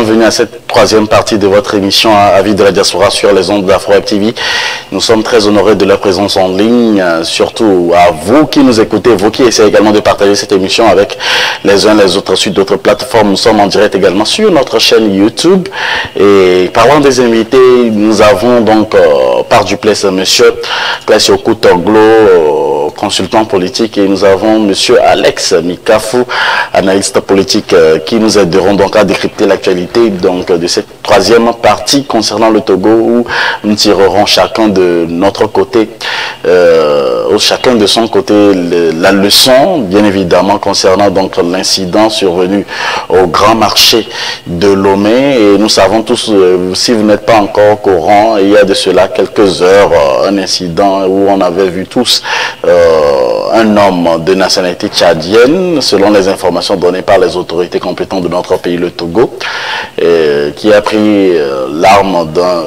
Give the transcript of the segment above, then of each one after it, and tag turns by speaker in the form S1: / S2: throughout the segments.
S1: Bienvenue à cette troisième partie de votre émission Avis de la diaspora sur les ondes d'Afro-Web TV. Nous sommes très honorés de la présence en ligne, surtout à vous qui nous écoutez, vous qui essayez également de partager cette émission avec les uns les autres sur d'autres plateformes. Nous sommes en direct également sur notre chaîne YouTube. Et parlant des invités, nous avons donc par duplessis monsieur Classio Koutoglo, consultant politique, et nous avons monsieur Alex Mikafou, analyste politique, qui nous aideront donc à décrypter l'actualité donc de cette troisième partie concernant le Togo, où nous tirerons chacun de notre côté, chacun de son côté, la leçon, bien évidemment, concernant donc l'incident survenu au grand marché de Lomé. Et nous savons tous, si vous n'êtes pas encore au courant, il y a de cela quelques heures, un incident où on avait vu tous un homme de nationalité tchadienne, selon les informations données par les autorités compétentes de notre pays, le Togo, qui a pris l'arme d'un...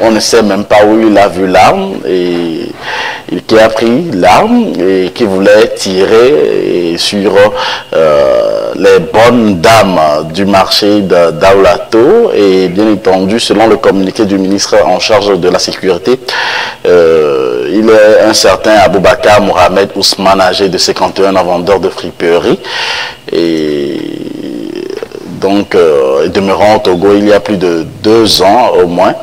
S1: On ne sait même pas où il a vu l'arme, et qui a pris l'arme et qui voulait tirer sur les bonnes dames du marché d'Aulato. Et bien entendu, selon le communiqué du ministre en charge de la sécurité, il est un certain Aboubakar Mohamed Ousmane, âgé de 51 ans, vendeur de friperie, et donc demeurant au Togo il y a plus de 2 ans au moins.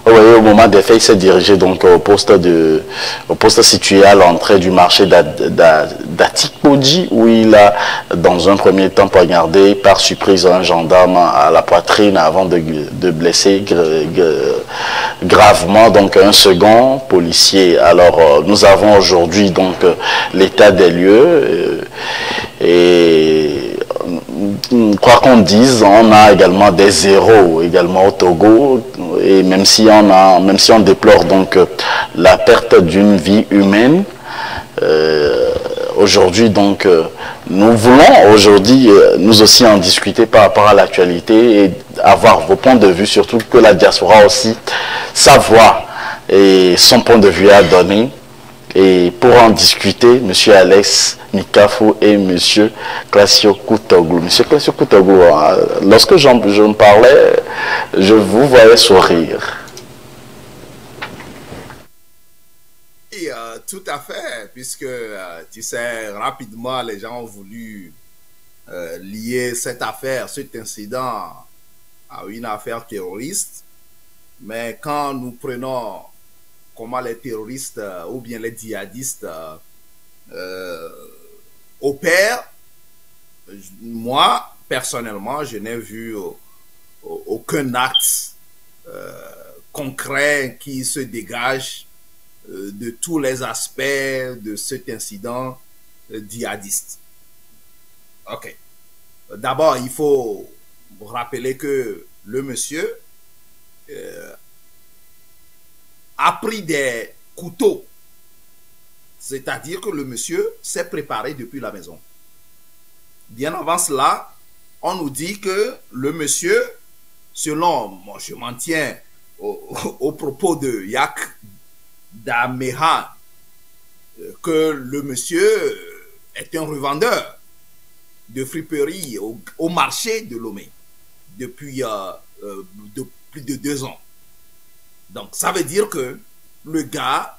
S1: Vous voyez, au moment des faits, il s'est dirigé donc au poste situé à l'entrée du marché d'Atikpodji, où il a dans un premier temps poignardé par surprise un gendarme à la poitrine avant de blesser gravement donc un second policier. Alors nous avons aujourd'hui donc l'état des lieux, et quoi qu'on dise, on a également des héros également au Togo, et même si on déplore donc la perte d'une vie humaine, aujourd'hui donc nous voulons aujourd'hui nous aussi en discuter par rapport à l'actualité et avoir vos points de vue, surtout que la diaspora aussi sa voix et son point de vue à donner. Et pour en discuter, monsieur Alex Mikafou et monsieur Classio Koutoglo. Monsieur Classio Koutoglo, lorsque je me parlais, je vous voyais sourire.
S2: Oui, tout à fait, puisque tu sais, rapidement, les gens ont voulu lier cette affaire, cet incident à une affaire terroriste. Mais quand nous prenons comment les terroristes ou bien les djihadistes opèrent, moi, personnellement, je n'ai vu aucun acte concret qui se dégage de tous les aspects de cet incident djihadiste. Ok. D'abord, il faut rappeler que le monsieur a pris des couteaux. C'est-à-dire que le monsieur s'est préparé depuis la maison. Bien avant cela, on nous dit que le monsieur, selon, moi je m'en tiens au propos de Yak Damehan, que le monsieur est un revendeur de friperie au marché de Lomé depuis plus de 2 ans. Donc, ça veut dire que le gars,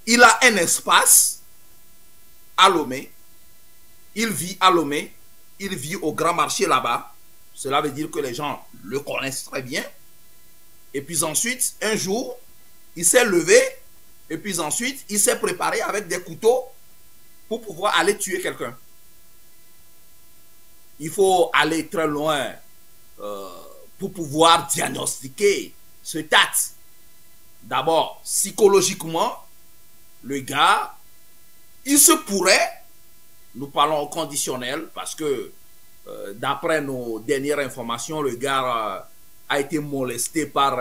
S2: il a un espace à Lomé, il vit à Lomé, il vit au grand marché là-bas. Cela veut dire que les gens le connaissent très bien. Et puis ensuite, un jour, il s'est levé, et puis ensuite, il s'est préparé avec des couteaux pour pouvoir aller tuer quelqu'un. Il faut aller très loin pour pouvoir diagnostiquer ce acte. D'abord, psychologiquement, le gars, il se pourrait, nous parlons au conditionnel, parce que d'après nos dernières informations, le gars a été molesté par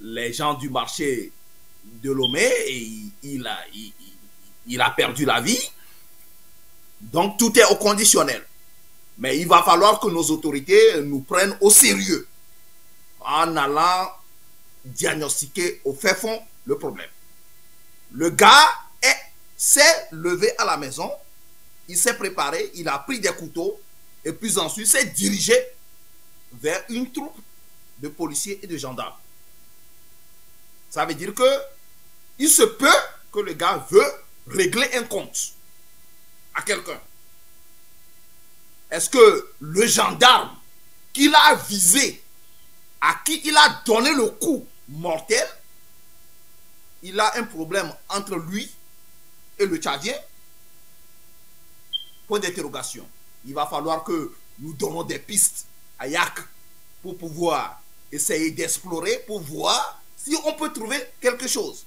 S2: les gens du marché de Lomé et il a perdu la vie. Donc tout est au conditionnel. Mais il va falloir que nos autorités nous prennent au sérieux en allant diagnostiquer au fait fond le problème. Le gars s'est levé à la maison, il s'est préparé, il a pris des couteaux et puis ensuite s'est dirigé vers une troupe de policiers et de gendarmes. Ça veut dire que il se peut que le gars veut régler un compte à quelqu'un. Est-ce que le gendarme qu'il a visé, à qui il a donné le coup mortel, il a un problème entre lui et le Tchadien? Point d'interrogation. Il va falloir que nous donnons des pistes à Yak pour pouvoir essayer d'explorer, pour voir si on peut trouver quelque chose.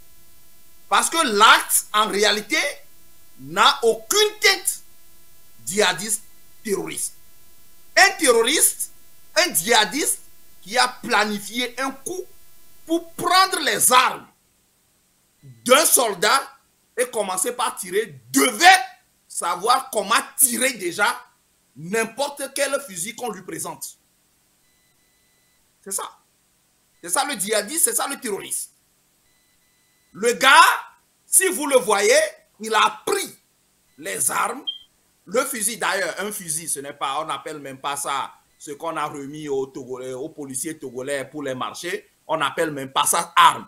S2: Parce que l'acte, en réalité, n'a aucune tête djihadiste terroriste. Un terroriste, un djihadiste qui a planifié un coup pour prendre les armes d'un soldat et commencer par tirer, devait savoir comment tirer déjà n'importe quel fusil qu'on lui présente. C'est ça. C'est ça le djihadiste, c'est ça le terroriste. Le gars, si vous le voyez, il a pris les armes. Le fusil, d'ailleurs, un fusil, ce n'est pas, on n'appelle même pas ça ce qu'on a remis aux Togolais, aux policiers togolais pour les marchés. On n'appelle même pas ça arme.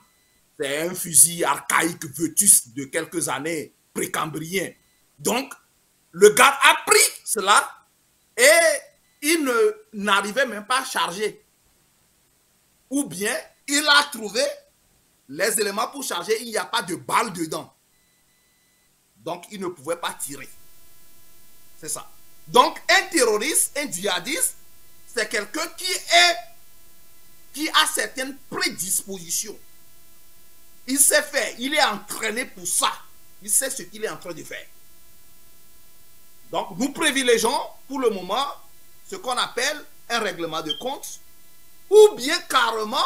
S2: C'est un fusil archaïque, vétuste de quelques années, précambrien. Donc, le gars a pris cela et il n'arrivait même pas à charger. Ou bien, il a trouvé les éléments pour charger, il n'y a pas de balles dedans. Donc, il ne pouvait pas tirer. C'est ça. Donc, un terroriste, un djihadiste, c'est quelqu'un qui a certaines prédispositions. Il sait faire, il est entraîné pour ça. Il sait ce qu'il est en train de faire. Donc, nous privilégions pour le moment ce qu'on appelle un règlement de compte, ou bien carrément,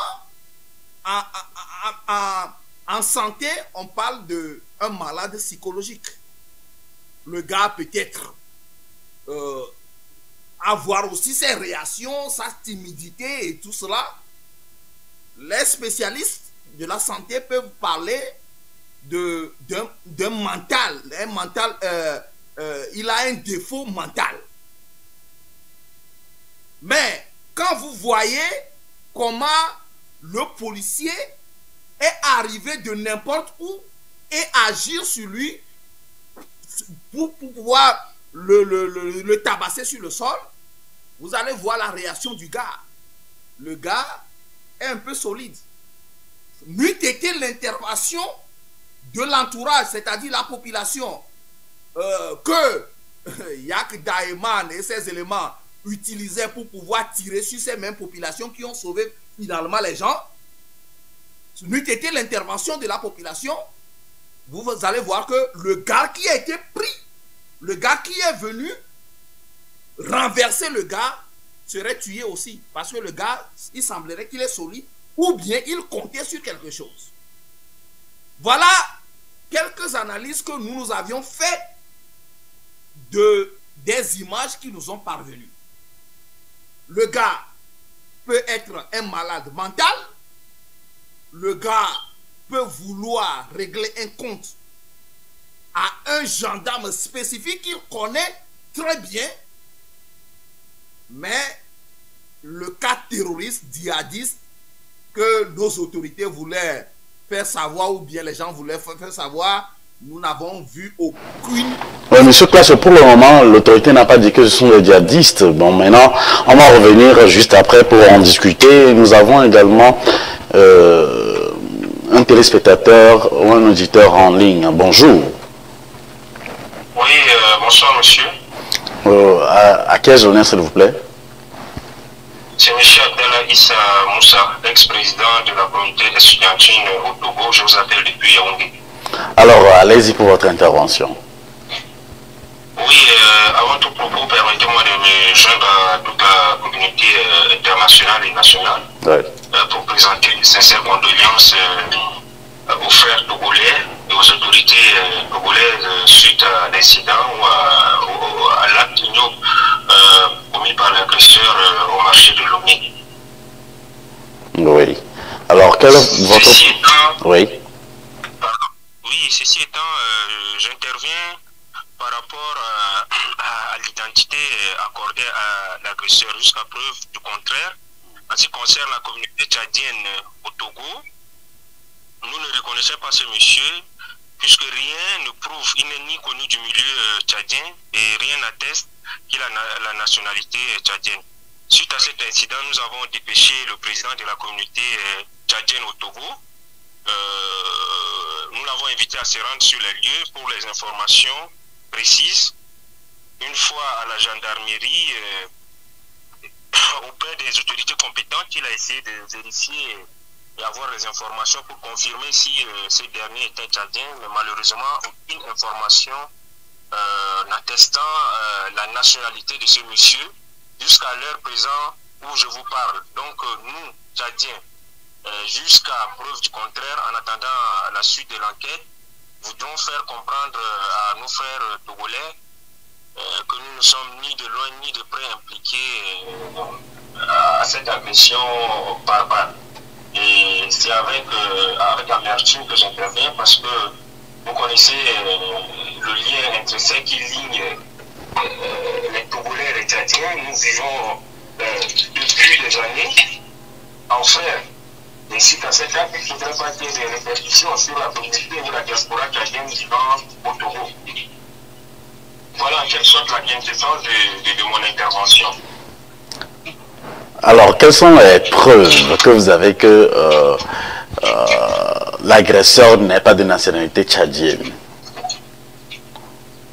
S2: en santé, on parle d'un malade psychologique. Le gars peut-être avoir aussi ses réactions, sa timidité et tout cela. Les spécialistes de la santé peuvent parler d'un mental. Un mental, il a un défaut mental. Mais quand vous voyez comment le policier est arrivé de n'importe où et agir sur lui pour pouvoir le tabasser sur le sol, vous allez voir la réaction du gars. Le gars est un peu solide. N'eût été l'intervention de l'entourage, c'est-à-dire la population, que Yak Daeman et ses éléments utilisaient pour pouvoir tirer sur ces mêmes populations qui ont sauvé finalement les gens, n'eût été l'intervention de la population, vous allez voir que le gars qui a été pris, le gars qui est venu renverser le gars, serait tué aussi. Parce que le gars, il semblerait qu'il est solide, ou bien il comptait sur quelque chose. Voilà quelques analyses que nous avions faites des images qui nous ont parvenues. Le gars peut être un malade mental. Le gars peut vouloir régler un compte à un gendarme spécifique qu'il connaît très bien. Mais le cas terroriste, djihadiste, que nos autorités voulaient faire savoir, ou bien les gens voulaient faire savoir, nous n'avons vu aucune...
S1: Oui, monsieur Classe, pour le moment, l'autorité n'a pas dit que ce sont des djihadistes. Bon, maintenant, on va revenir juste après pour en discuter. Nous avons également un téléspectateur ou un auditeur en ligne. Bonjour.
S3: Oui, bonsoir, monsieur.
S1: À quel honneur, s'il vous plaît?
S3: C'est M. Abdallah Issa Moussa, ex-président de la communauté estudiantine au Togo. Je vous appelle depuis Yaoundé.
S1: Alors, allez-y pour votre intervention.
S3: Oui, avant tout propos, permettez-moi de me joindre à toute la communauté internationale et nationale pour présenter une sincère condoléances aux frères togolais et aux autorités togolaises suite à l'incident ou à l'acte ignoble commis par l'agresseur au marché de Lomé.
S1: Oui. Alors, quel est votre...
S3: Ceci étant,
S1: oui.
S3: Oui, ceci étant, j'interviens par rapport à l'identité accordée à l'agresseur. Jusqu'à preuve du contraire, ce qui concerne la communauté tchadienne au Togo, nous ne reconnaissons pas ce monsieur, puisque rien ne prouve, il n'est ni connu du milieu tchadien et rien n'atteste qu'il a la nationalité tchadienne. Suite à cet incident, nous avons dépêché le président de la communauté tchadienne au Togo. Nous l'avons invité à se rendre sur les lieux pour les informations précises. Une fois à la gendarmerie, auprès des autorités compétentes, il a essayé de vérifier et avoir les informations pour confirmer si ce dernier était tchadien, mais malheureusement, aucune information n'attestant la nationalité de ce monsieur jusqu'à l'heure présente où je vous parle. Donc nous, tchadiens, jusqu'à preuve du contraire, en attendant la suite de l'enquête, voudrons faire comprendre à nos frères togolais que nous ne sommes ni de loin ni de près impliqués à cette agression barbare. Et c'est avec amertume que j'interviens parce que vous connaissez le lien intrinsèque qui ligne les Togolais et les Tchadiens. Nous vivons depuis des années en frères. Et suite à cet acte, il ne faudrait pas qu'il y ait des répercussions sur la communauté ou la diaspora tchadienne vivant au Togo. Voilà en quelque sorte la quintessence de mon intervention.
S1: Alors, quelles sont les preuves que vous avez que l'agresseur n'est pas de nationalité tchadienne?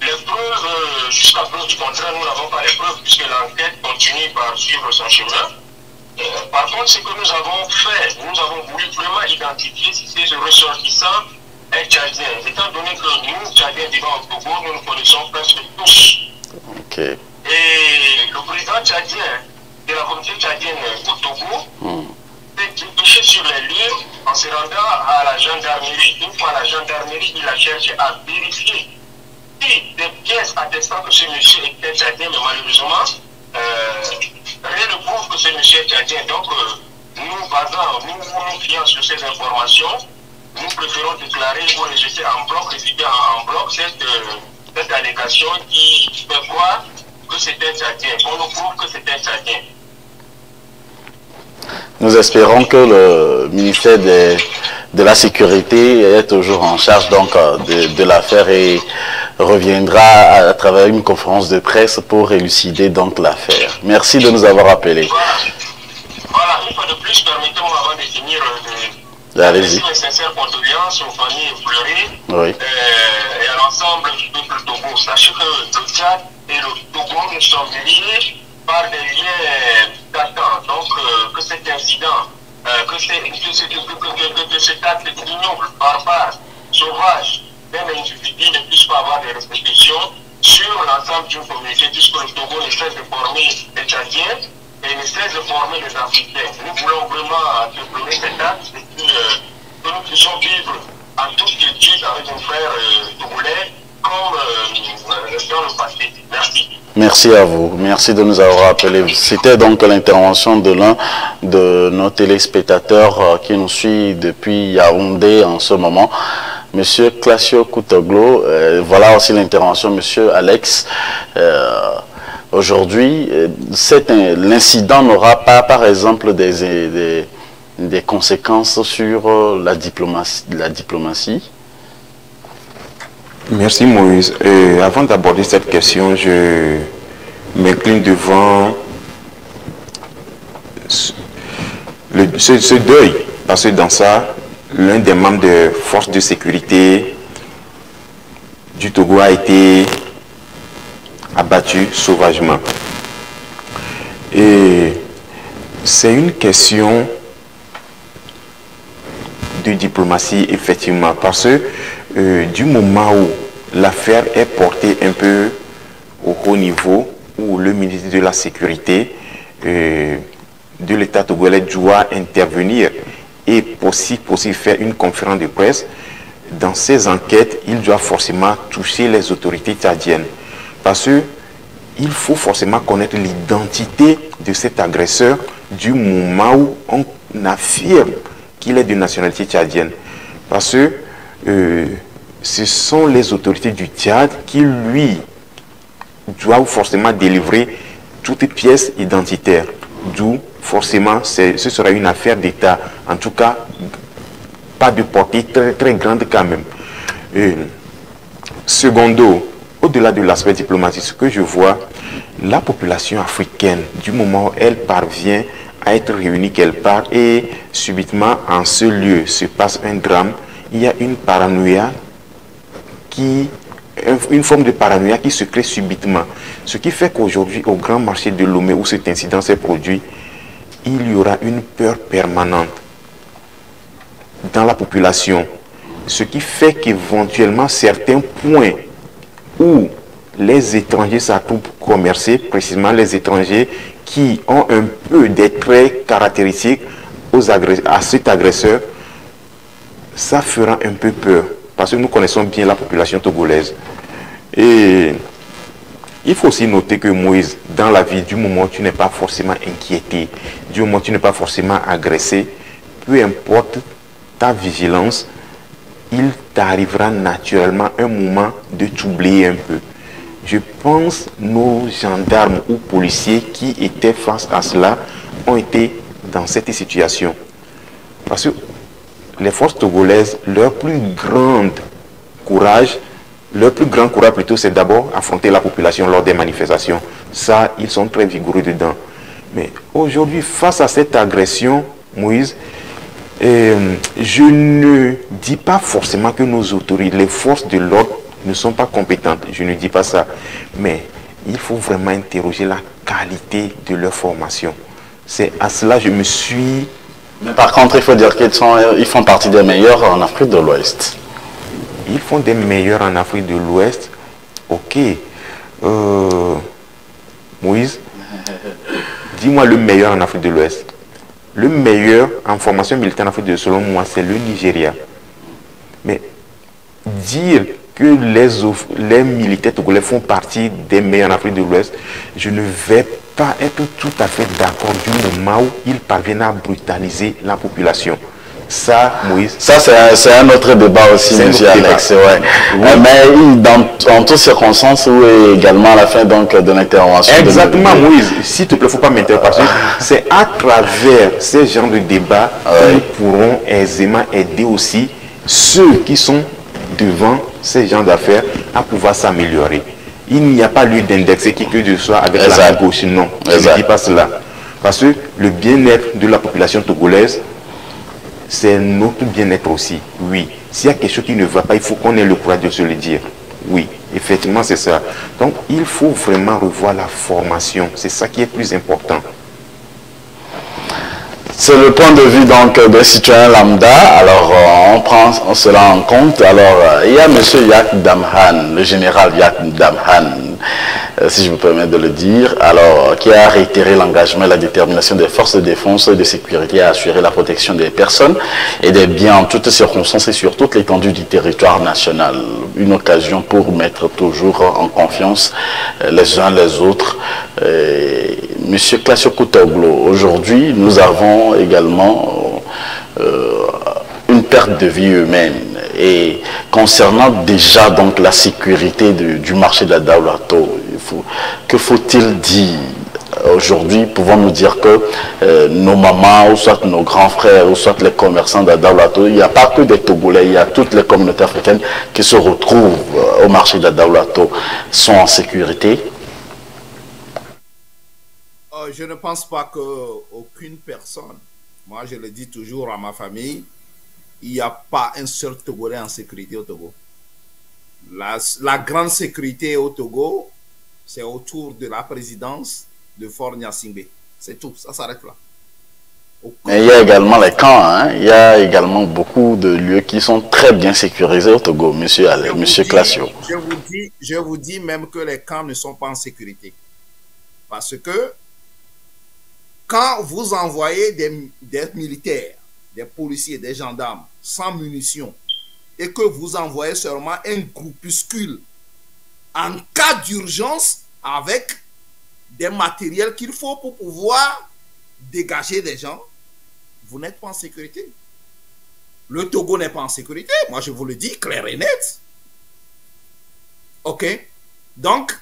S3: Les preuves, jusqu'à preuve du contraire, nous n'avons pas les preuves puisque l'enquête continue par suivre son chemin. Par contre, ce que nous avons fait, nous avons voulu vraiment identifier si ce ressortissant est tchadien. Étant donné que nous, tchadiens vivant au Togo, nous nous connaissons presque tous.
S1: Okay.
S3: Et le président tchadien de la communauté tchadienne au Togo s'est dépêché sur les lieux en se rendant à la gendarmerie. Une fois à la gendarmerie, il a cherché à vérifier si des pièces attestant que ce monsieur était tchadien, mais malheureusement, rien ne prouve que ce monsieur est tchadien. Donc, nous fions sur ces informations. Nous préférons déclarer ou rejeter en bloc, réfuter en bloc cette allégation qui fait croire que c'était tchadien. On nous prouve que c'était tchadien.
S1: Nous espérons que le ministère de la Sécurité est toujours en charge donc de l'affaire et reviendra à travers une conférence de presse pour élucider donc l'affaire. Merci de nous avoir appelés.
S3: Voilà, une fois de plus, permettez-moi avant de finir
S1: allez-y.
S3: Mes sincères condoléances aux familles pleurées
S1: oui.
S3: Et à l'ensemble du peuple Togo. Sachez que le Tchad et le Togo nous sommes liés par des liens datants. Donc que cet incident, que cet acte ignoble, barbare, sauvage, même individu ne puisse pas avoir des répercussions sur l'ensemble d'une communauté, puisque le Togo ne cesse de former les Tchadiens et ne cesse de former les Africains. Nous voulons vraiment déplorer cet acte et que nous puissions vivre en toute quiétude avec nos frères togolais comme dans le passé. Merci.
S1: Merci à vous. Merci de nous avoir appelés. C'était donc l'intervention de l'un de nos téléspectateurs qui nous suit depuis Yaoundé en ce moment. Monsieur Classio Koutoglo, voilà aussi l'intervention de Monsieur Alex. Aujourd'hui, l'incident n'aura pas, par exemple, des conséquences sur la diplomatie.
S4: Merci Moïse. Avant d'aborder cette question, je m'incline devant ce deuil, parce que dans ça, l'un des membres des forces de sécurité du Togo a été abattu sauvagement. Et c'est une question de diplomatie, effectivement, parce que du moment où l'affaire est portée un peu au haut niveau, où le ministre de la Sécurité de l'État togolais doit intervenir et possible faire une conférence de presse, dans ces enquêtes, il doit forcément toucher les autorités tchadiennes. Parce qu'il faut forcément connaître l'identité de cet agresseur du moment où on affirme qu'il est de nationalité tchadienne. Parce que ce sont les autorités du Tchad qui, lui, doivent forcément délivrer toutes les pièces identitaires. D'où forcément, ce sera une affaire d'État. En tout cas, pas de portée très, très grande quand même. Secondo, au-delà de l'aspect diplomatique, ce que je vois, la population africaine, du moment où elle parvient à être réunie quelque part et subitement en ce lieu se passe un drame, il y a une paranoïa une forme de paranoïa qui se crée subitement. Ce qui fait qu'aujourd'hui, au grand marché de Lomé où cet incident s'est produit, il y aura une peur permanente dans la population. Ce qui fait qu'éventuellement, certains points où les étrangers s'attroupent pour commercer, précisément les étrangers qui ont un peu des traits caractéristiques à cet agresseur, ça fera un peu peur. Parce que nous connaissons bien la population togolaise. Et il faut aussi noter que Moïse, dans la vie, du moment où tu n'es pas forcément inquiété, du moment où tu n'es pas forcément agressé, peu importe ta vigilance, il t'arrivera naturellement un moment de t'oublier un peu. Je pense nos gendarmes ou policiers qui étaient face à cela ont été dans cette situation. Parce que les forces togolaises, leur plus grand courage plutôt, c'est d'abord affronter la population lors des manifestations. Ça, ils sont très vigoureux dedans. Mais aujourd'hui, face à cette agression, Moïse, je ne dis pas forcément que nos autorités, les forces de l'ordre ne sont pas compétentes. Je ne dis pas ça. Mais il faut vraiment interroger la qualité de leur formation. C'est à cela que je me suis...
S1: Mais par contre, il faut dire qu'ils font partie des meilleurs en Afrique de l'Ouest.
S4: Ils font des meilleurs en Afrique de l'Ouest. Ok. Moïse, dis-moi le meilleur en Afrique de l'Ouest. Le meilleur en formation militaire en Afrique de l'Ouest, selon moi, c'est le Nigeria. Mais dire que les militaires togolais font partie des meilleurs en Afrique de l'Ouest, je ne vais pas être tout à fait d'accord du moment où ils parviennent à brutaliser la population. Ça, Moïse...
S1: Ça, c'est un autre débat aussi, M. Alex. Ouais. Oui. Mais en toutes circonstances, où est également à la fin donc, de l'intervention...
S4: Exactement, Moïse. S'il te plaît, il ne faut pas m'interrompre. C'est à travers ces genres de débats que nous pourrons aisément aider aussi ceux qui sont devant ces genres d'affaires à pouvoir s'améliorer. Il n'y a pas lieu d'indexer qui que ce soit avec la gauche. Non, je ne dis pas cela. Parce que le bien-être de la population togolaise, c'est notre bien-être aussi. Oui, s'il y a quelque chose qui ne va pas, il faut qu'on ait le courage de se le dire. Oui, effectivement, c'est ça. Donc, il faut vraiment revoir la formation. C'est ça qui est plus important.
S1: C'est le point de vue donc des citoyens lambda. Alors, on prend cela en compte. Alors, il y a M. Yak Damhan, le général Yak Damhan, si je me permets de le dire, alors, qui a réitéré l'engagement et la détermination des forces de défense et de sécurité à assurer la protection des personnes et des biens en toutes circonstances et sur toute l'étendue du territoire national. Une occasion pour mettre toujours en confiance les uns les autres. Monsieur Classio Koutoglo, aujourd'hui, nous avons également une perte de vie humaine. Et concernant déjà donc la sécurité du marché de la Daoulatto, que faut-il dire aujourd'hui? Pouvons-nous dire que nos mamans, ou soit nos grands frères, ou soit les commerçants de la Daoulatto, il n'y a pas que des Togolais, il y a toutes les communautés africaines qui se retrouvent au marché de la Daoulatto, sont en sécurité?
S2: Je ne pense pas qu'aucune personne, moi je le dis toujours à ma famille, il n'y a pas un seul Togolais en sécurité au Togo. La grande sécurité au Togo, c'est autour de la présidence de Faure Gnassingbé. C'est tout, ça s'arrête là.
S1: Mais il y a également les camps, hein? Il y a également beaucoup de lieux qui sont très bien sécurisés au Togo, monsieur Classio.
S2: Je vous dis même que les camps ne sont pas en sécurité. Parce que quand vous envoyez des militaires, des policiers, des gendarmes sans munitions et que vous envoyez seulement un groupuscule en cas d'urgence avec des matériels qu'il faut pour pouvoir dégager des gens, vous n'êtes pas en sécurité. Le Togo n'est pas en sécurité. Moi, je vous le dis clair et net. OK? Donc,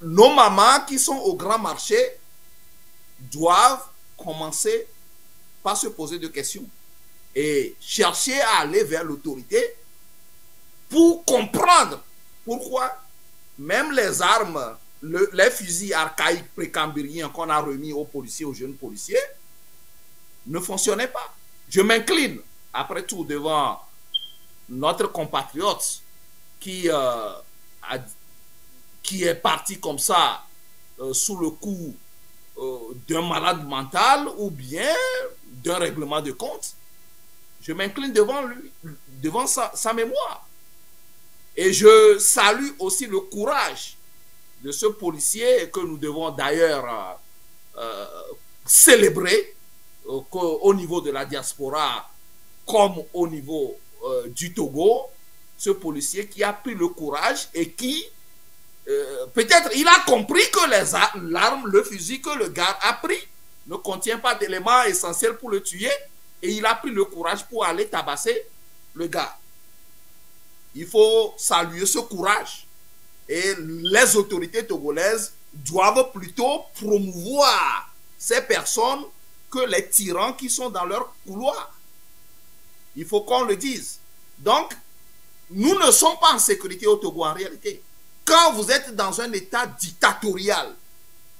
S2: nos mamans qui sont au grand marché doivent commencer par se poser des questions et chercher à aller vers l'autorité pour comprendre pourquoi même les armes, les fusils archaïques précambriens qu'on a remis aux policiers, aux jeunes policiers, ne fonctionnaient pas. Je m'incline, après tout, devant notre compatriote qui est parti comme ça sous le coup d'un malade mental ou bien d'un règlement de compte. Je m'incline devant lui, devant sa mémoire. Et je salue aussi le courage de ce policier que nous devons d'ailleurs célébrer au niveau de la diaspora comme au niveau du Togo, ce policier qui a pris le courage et qui, peut-être, il a compris que l'arme, le fusil que le gars a pris ne contient pas d'éléments essentiels pour le tuer et il a pris le courage pour aller tabasser le gars. Il faut saluer ce courage et les autorités togolaises doivent plutôt promouvoir ces personnes que les tyrans qui sont dans leur couloir. Il faut qu'on le dise. Donc, nous ne sommes pas en sécurité au Togo en réalité. Quand vous êtes dans un état dictatorial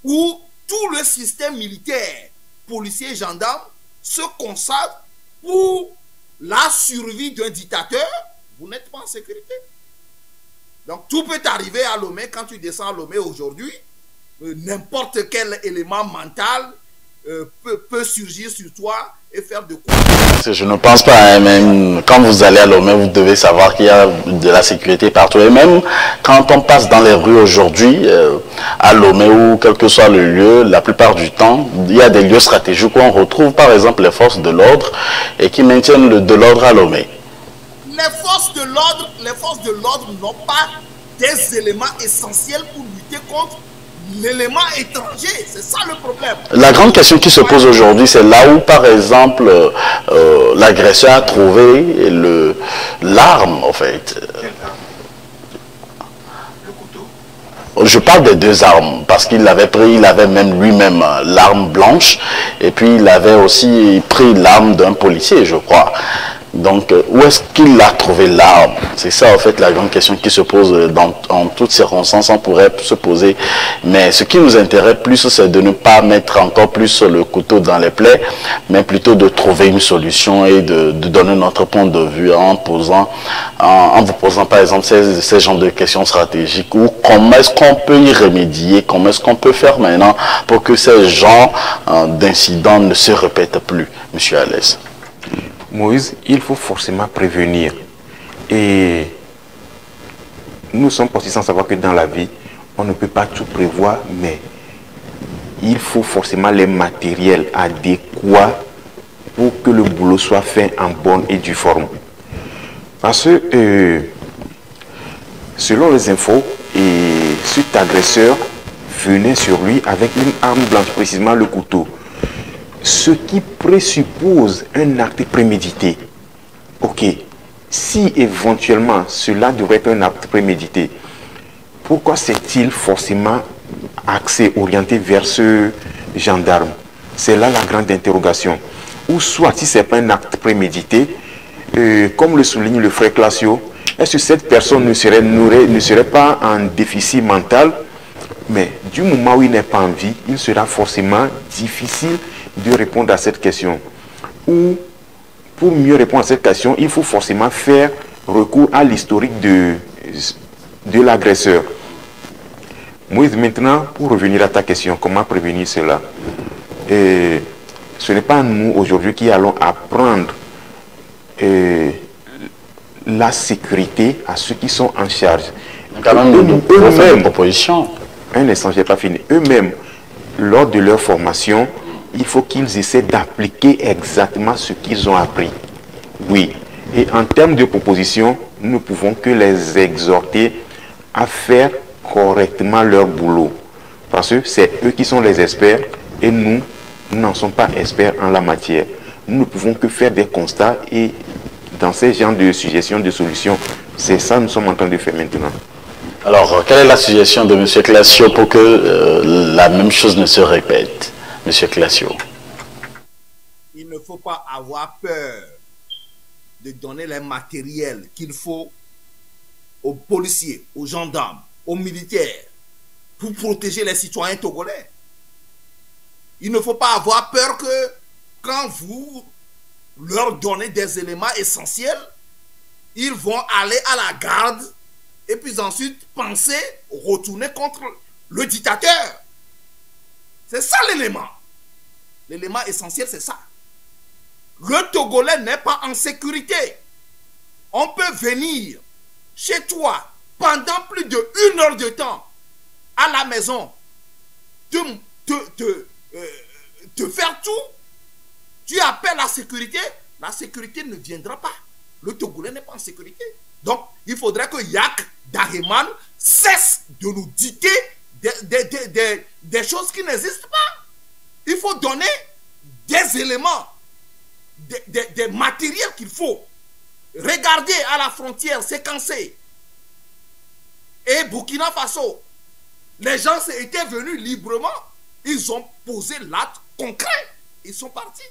S2: où tout le système militaire, policier, gendarme se consacre pour la survie d'un dictateur, vous n'êtes pas en sécurité. Donc tout peut arriver à Lomé. Quand tu descends à Lomé aujourd'hui, n'importe quel élément mental peut surgir sur toi et faire de quoi.
S1: Je ne pense pas, hein, même quand vous allez à Lomé, vous devez savoir qu'il y a de la sécurité partout. Et même quand on passe dans les rues aujourd'hui, à Lomé ou quel que soit le lieu, la plupart du temps, il y a des lieux stratégiques où on retrouve par exemple les forces de l'ordre et qui maintiennent de l'ordre à Lomé.
S2: Les forces de l'ordre n'ont pas des éléments essentiels pour lutter contre l'élément étranger. C'est ça le problème.
S1: La grande question qui se pose aujourd'hui, c'est là où, par exemple, l'agresseur a trouvé l'arme, en fait.
S3: Le couteau.
S1: Je parle des deux armes, parce qu'il avait pris, il avait même lui-même l'arme blanche, et puis il avait aussi pris l'arme d'un policier, je crois. Donc, où est-ce qu'il a trouvé l'arme? C'est ça, en fait, la grande question qui se pose en toutes circonstances. On pourrait se poser. Mais ce qui nous intéresse plus, c'est de ne pas mettre encore plus le couteau dans les plaies, mais plutôt de trouver une solution et de donner notre point de vue en vous posant, par exemple, ces genres de questions stratégiques ou comment est-ce qu'on peut y remédier, comment est-ce qu'on peut faire maintenant pour que ces genres d'incidents ne se répètent plus, Monsieur Alès.
S4: Moïse, il faut forcément prévenir. Et nous sommes aussi sans savoir que dans la vie, on ne peut pas tout prévoir, mais il faut forcément les matériels adéquats pour que le boulot soit fait en bonne et due forme. Parce que, selon les infos, cet agresseur venait sur lui avec une arme blanche, précisément le couteau. Ce qui présuppose un acte prémédité. Ok, si éventuellement cela devrait être un acte prémédité, pourquoi s'est-il forcément axé, orienté vers ce gendarme? C'est là la grande interrogation. Ou soit, si ce n'est pas un acte prémédité, comme le souligne le frère Classio, est-ce que cette personne ne serait pas en déficit mental? Mais du moment où il n'est pas en vie, il sera forcément difficile de répondre à cette question. Ou, pour mieux répondre à cette question, il faut forcément faire recours à l'historique de l'agresseur. Moïse, maintenant, pour revenir à ta question, comment prévenir cela? Ce n'est pas nous, aujourd'hui, qui allons apprendre la sécurité à ceux qui sont en charge.
S1: Quand même, nous pouvons faire une proposition.
S4: Un instant, je n'ai pas fini. Eux-mêmes, lors de leur formation, il faut qu'ils essaient d'appliquer exactement ce qu'ils ont appris. Oui. Et en termes de proposition, nous ne pouvons que les exhorter à faire correctement leur boulot. Parce que c'est eux qui sont les experts et nous n'en sommes pas experts en la matière. Nous ne pouvons que faire des constats et dans ces genres de suggestions, de solutions, c'est ça que nous sommes en train de faire maintenant.
S1: Alors, quelle est la suggestion de M. Classio pour que la même chose ne se répète, M. Classio?
S2: ne faut pas avoir peur de donner les matériels qu'il faut aux policiers, aux gendarmes, aux militaires pour protéger les citoyens togolais. Il ne faut pas avoir peur que quand vous leur donnez des éléments essentiels, ils vont aller à la garde et puis ensuite penser retourner contre le dictateur. C'est ça l'élément. L'élément essentiel, c'est ça. Le Togolais n'est pas en sécurité. On peut venir chez toi pendant plus d'1 heure de temps à la maison, te faire tout. Tu appelles la sécurité ne viendra pas. Le Togolais n'est pas en sécurité. Donc, il faudrait que Yak Daheman cesse de nous dicter des choses qui n'existent pas. Il faut donner des éléments, des matériels qu'il faut. Regardez à la frontière séquencée. Et Burkina Faso, les gens étaient venus librement. Ils ont posé l'acte concret. Ils sont partis.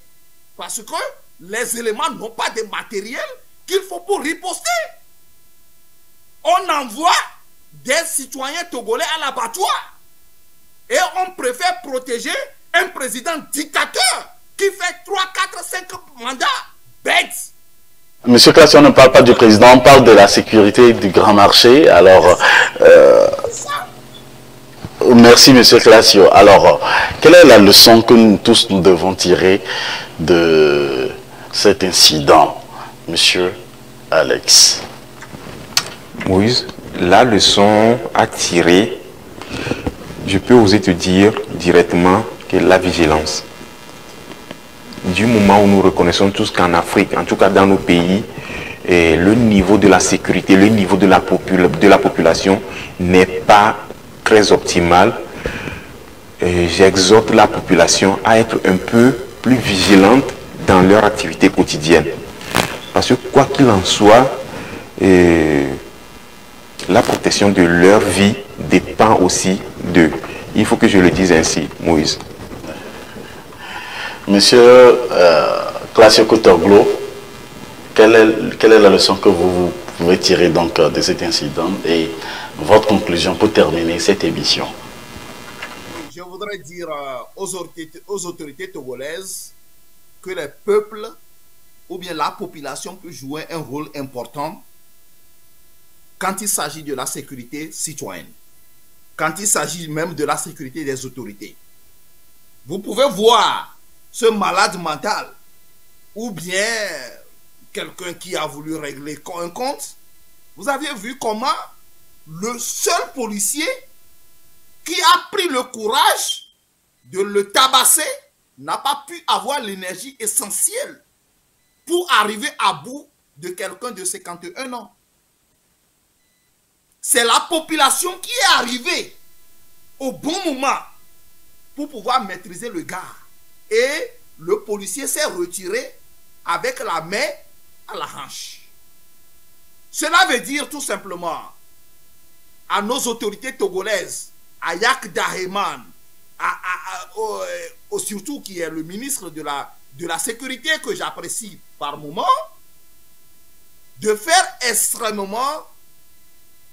S2: Parce que les éléments n'ont pas de matériel qu'il faut pour riposter. On envoie des citoyens togolais à l'abattoir. Et on préfère protéger un président dictateur qui fait 3, 4, 5 mandats. Bête.
S1: Monsieur Classio, on ne parle pas du président, on parle de la sécurité du grand marché. Alors, merci Monsieur Classio. Alors, quelle est la leçon que nous tous nous devons tirer de cet incident, Monsieur Alex?
S4: Moïse, la leçon à tirer, je peux oser te dire directement que la vigilance. Du moment où nous reconnaissons tous qu'en Afrique, en tout cas dans nos pays, le niveau de la sécurité, le niveau de la population n'est pas très optimal, j'exhorte la population à être un peu plus vigilante dans leur activité quotidienne. Parce que quoi qu'il en soit, la protection de leur vie dépend aussi d'eux. Il faut que je le dise ainsi, Moïse.
S1: Monsieur Classio Kotoglo, quelle est la leçon que vous pouvez tirer donc de cet incident et votre conclusion pour terminer cette émission?
S2: Je voudrais dire aux autorités togolaises que les peuples ou bien la population peut jouer un rôle important quand il s'agit de la sécurité citoyenne, quand il s'agit même de la sécurité des autorités. Vous pouvez voir ce malade mental ou bien quelqu'un qui a voulu régler un compte. Vous avez vu comment le seul policier qui a pris le courage de le tabasser n'a pas pu avoir l'énergie essentielle pour arriver à bout de quelqu'un de 51 ans. C'est la population qui est arrivée au bon moment pour pouvoir maîtriser le gars. Et le policier s'est retiré avec la main à la hanche. Cela veut dire tout simplement à nos autorités togolaises, à Yak Daheman, surtout qui est le ministre de la sécurité que j'apprécie par moment, de faire extrêmement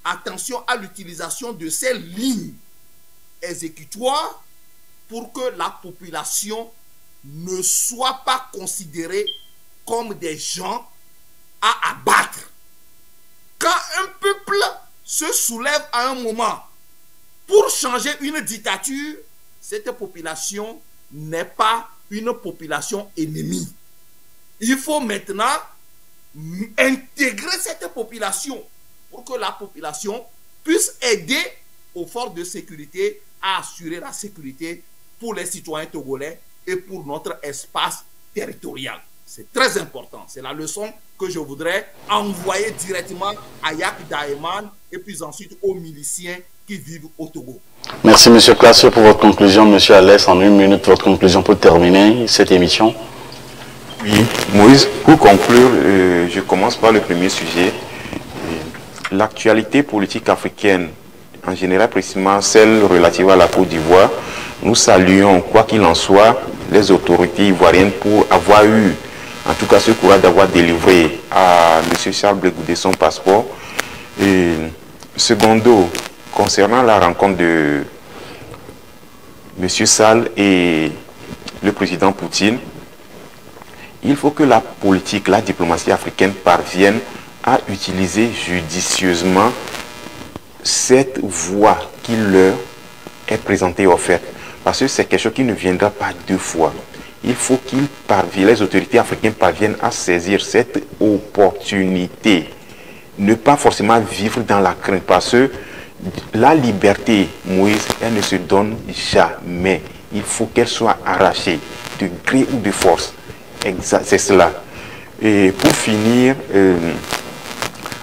S2: attention à l'utilisation de ces lignes exécutoires pour que la population ne soit pas considérée comme des gens à abattre. Quand un peuple se soulève à un moment pour changer une dictature, cette population n'est pas une population ennemie. Il faut maintenant intégrer cette population pour que la population puisse aider aux forces de sécurité à assurer la sécurité pour les citoyens togolais et pour notre espace territorial. C'est très important. C'est la leçon que je voudrais envoyer directement à Yak Daheman et puis ensuite aux miliciens qui vivent au Togo.
S1: Merci M. Classio pour votre conclusion. M. Alès, en 1 minute, votre conclusion pour terminer cette émission.
S4: Oui, Moïse, pour conclure, je commence par le premier sujet. L'actualité politique africaine, en général précisément celle relative à la Côte d'Ivoire, nous saluons, quoi qu'il en soit, les autorités ivoiriennes pour avoir eu, en tout cas ce courage d'avoir délivré à M. Charles Blé Goudé son passeport. Et secondo, concernant la rencontre de M. Sall et le président Poutine, il faut que la politique, la diplomatie africaine parvienne à utiliser judicieusement cette voie qui leur est présentée et offerte. Parce que c'est quelque chose qui ne viendra pas deux fois. Il faut qu'ils parviennent, les autorités africaines parviennent à saisir cette opportunité. Ne pas forcément vivre dans la crainte. Parce que la liberté, Moïse, elle ne se donne jamais. Il faut qu'elle soit arrachée, de gré ou de force. C'est cela. Et pour finir,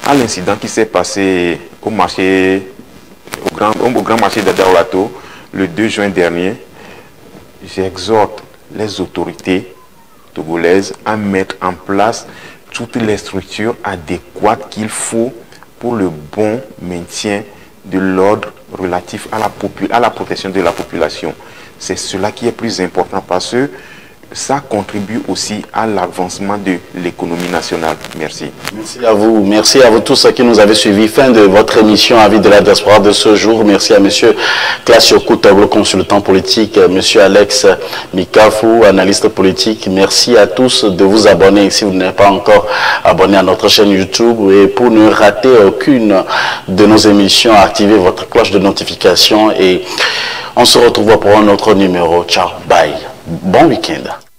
S4: à l'incident qui s'est passé au marché, au grand marché de Daoulato, le 2 juin dernier, j'exhorte les autorités togolaises à mettre en place toutes les structures adéquates qu'il faut pour le bon maintien de l'ordre relatif à la protection de la population. C'est cela qui est plus important parce que ça contribue aussi à l'avancement de l'économie nationale. Merci.
S1: Merci à vous tous qui nous avez suivis. Fin de votre émission Avis de la diaspora de ce jour. Merci à M. Classio Koutoglo, consultant politique, M. Alex Mikafou, analyste politique. Merci à tous de vous abonner si vous n'êtes pas encore abonné à notre chaîne YouTube. Et pour ne rater aucune de nos émissions, activez votre cloche de notification et on se retrouve pour un autre numéro. Ciao, bye. Bon week-end.